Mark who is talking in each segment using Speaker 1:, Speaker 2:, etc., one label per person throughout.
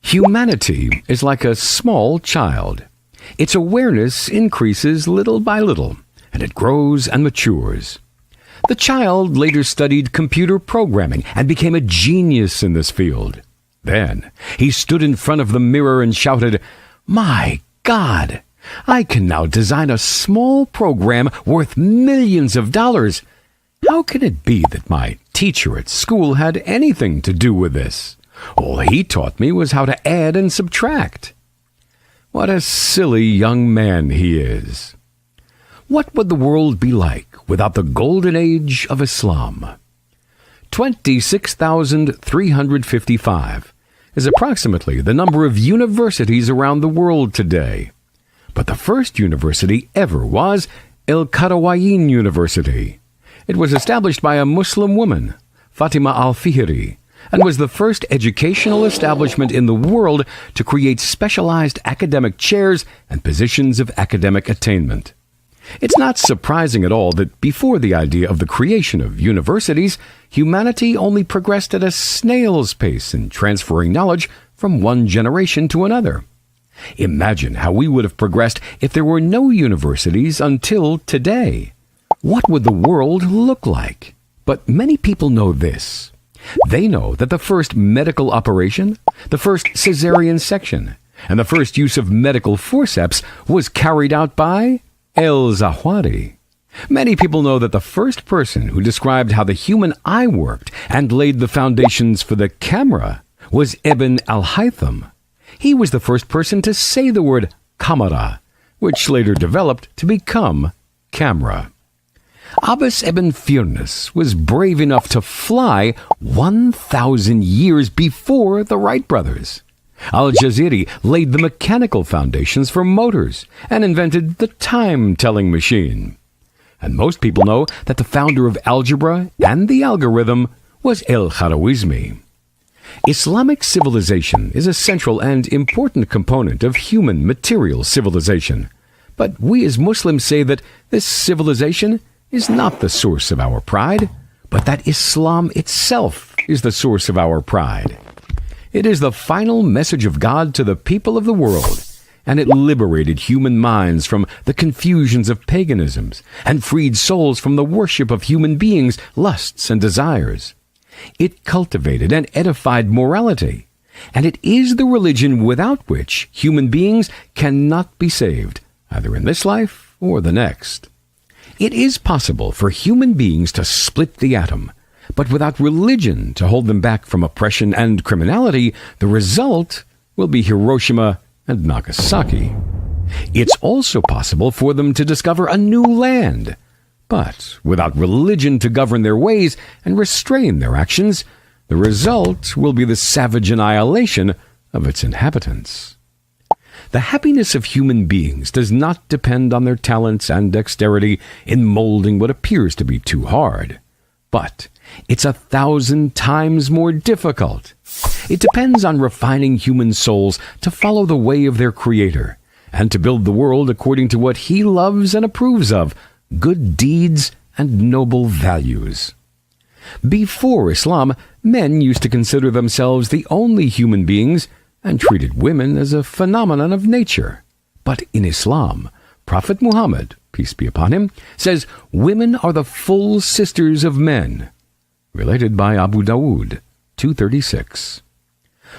Speaker 1: Humanity is like a small child. Its awareness increases little by little, and it grows and matures. The child later studied computer programming and became a genius in this field. Then he stood in front of the mirror and shouted, "My God! I can now design a small program worth millions of dollars. How can it be that my teacher at school had anything to do with this? All he taught me was how to add and subtract." What a silly young man he is. What would the world be like without the golden age of Islam? 26,355 is approximately the number of universities around the world today. But the first university ever was El Qarawiyyin University. It was established by a Muslim woman, Fatima al-Fihri, and was the first educational establishment in the world to create specialized academic chairs and positions of academic attainment. It's not surprising at all that before the idea of the creation of universities, humanity only progressed at a snail's pace in transferring knowledge from one generation to another. Imagine how we would have progressed if there were no universities until today. What would the world look like? But many people know this. They know that the first medical operation, the first cesarean section, and the first use of medical forceps was carried out by El-Zawahiri. Many people know that the first person who described how the human eye worked and laid the foundations for the camera was Ibn al-Haytham. He was the first person to say the word kamera, which later developed to become camera. Abbas ibn Firnas was brave enough to fly 1,000 years before the Wright brothers. Al-Jaziri laid the mechanical foundations for motors and invented the time-telling machine. And most people know that the founder of algebra and the algorithm was al-Khwarizmi. Islamic civilization is a central and important component of human material civilization. But we as Muslims say that this civilization is not the source of our pride, but that Islam itself is the source of our pride. It is the final message of God to the people of the world, and it liberated human minds from the confusions of paganisms and freed souls from the worship of human beings' lusts and desires. It cultivated and edified morality, and it is the religion without which human beings cannot be saved, either in this life or the next. It is possible for human beings to split the atom, but without religion to hold them back from oppression and criminality, the result will be Hiroshima and Nagasaki. It's also possible for them to discover a new land, but without religion to govern their ways and restrain their actions, the result will be the savage annihilation of its inhabitants. The happiness of human beings does not depend on their talents and dexterity in molding what appears to be too hard, but it's 1,000 times more difficult. It depends on refining human souls to follow the way of their Creator and to build the world according to what He loves and approves of, good deeds and noble values. Before Islam, men used to consider themselves the only human beings and treated women as a phenomenon of nature. But in Islam, Prophet Muhammad, peace be upon him, says women are the full sisters of men. Related by Abu Dawood, 236.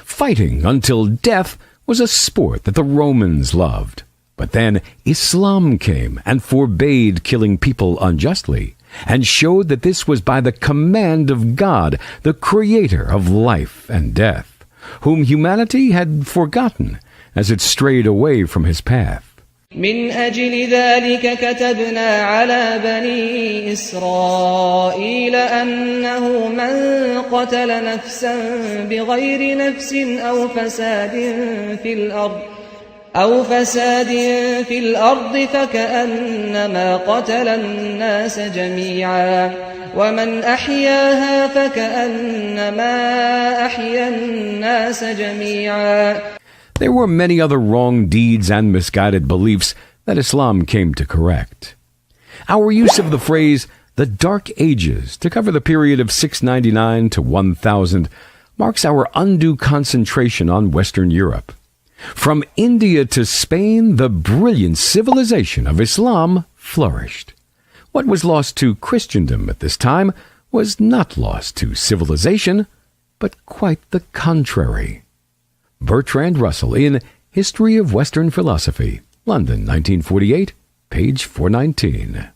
Speaker 1: Fighting until death was a sport that the Romans loved. But then Islam came and forbade killing people unjustly, and showed that this was by the command of God, the Creator of life and death, whom humanity had forgotten as it strayed away from His path.
Speaker 2: من أجل ذلك كتبنا على بني إسرائيل أنه من قتل نفسا بغير نفس أو فساد في الأرض فكأنما قتل الناس جميعا ومن أحياها فكأنما أحيا الناس جميعا.
Speaker 1: There were many other wrong deeds and misguided beliefs that Islam came to correct. Our use of the phrase, the Dark Ages, to cover the period of 699 to 1000, marks our undue concentration on Western Europe. From India to Spain, the brilliant civilization of Islam flourished. What was lost to Christendom at this time was not lost to civilization, but quite the contrary. Bertrand Russell in History of Western Philosophy, London, 1948, page 419.